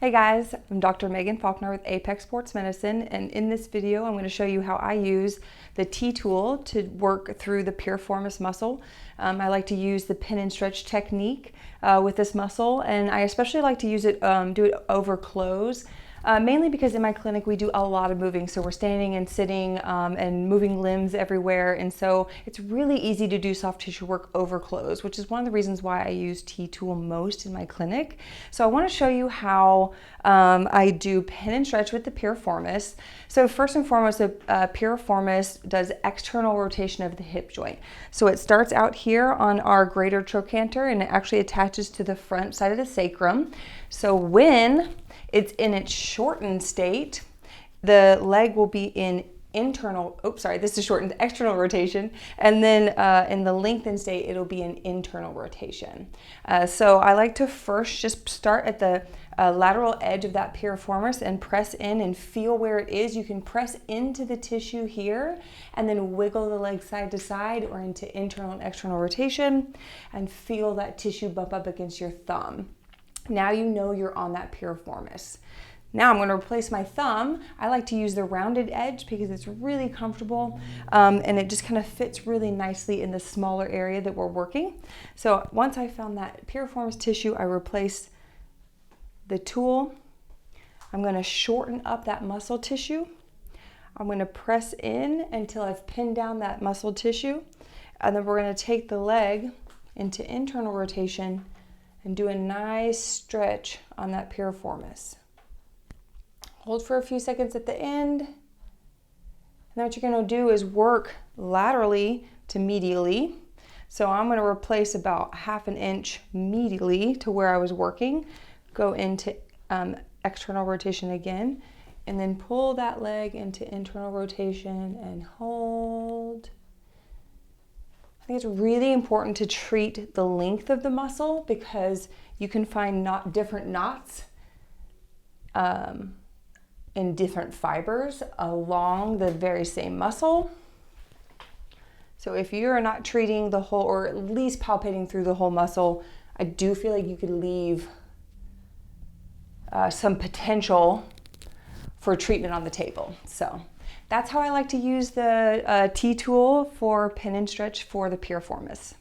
Hey guys, I'm Dr. Megan Faulkner with Apex Sports Medicine, and in this video I'm going to show you how I use the Ttool to work through the piriformis muscle. I like to use the pin and stretch technique with this muscle, and I especially like to use it, do it over close. Mainly because in my clinic we do a lot of moving, so we're standing and sitting and moving limbs everywhere, and so it's really easy to do soft tissue work over close, which is one of the reasons why I use Ttool most in my clinic. So I want to show you how I do pin and stretch with the piriformis. So first and foremost, the piriformis does external rotation of the hip joint. So it starts out here on our greater trochanter and it actually attaches to the front side of the sacrum. So when it's in its shortened state, the leg will be in external rotation, and then in the lengthened state, it'll be an internal rotation. So I like to first just start at the lateral edge of that piriformis and press in and feel where it is. You can press into the tissue here and then wiggle the leg side to side or into internal and external rotation and feel that tissue bump up against your thumb. Now you know you're on that piriformis. Now I'm going to replace my thumb. I like to use the rounded edge because it's really comfortable and it just kind of fits really nicely in the smaller area that we're working. So once I found that piriformis tissue, I replace the tool. I'm going to shorten up that muscle tissue. I'm going to press in until I've pinned down that muscle tissue, and then we're going to take the leg into internal rotation and do a nice stretch on that piriformis. Hold for a few seconds at the end. And then what you're going to do is work laterally to medially. So I'm going to replace about ½ an inch medially to where I was working. Go into external rotation again, and then pull that leg into internal rotation and hold. I think it's really important to treat the length of the muscle because you can find different knots in different fibers along the very same muscle. So if you're not treating the whole, or at least palpating through the whole muscle, I do feel like you could leave some potential for treatment on the table. So that's how I like to use the Ttool for pin and stretch for the piriformis.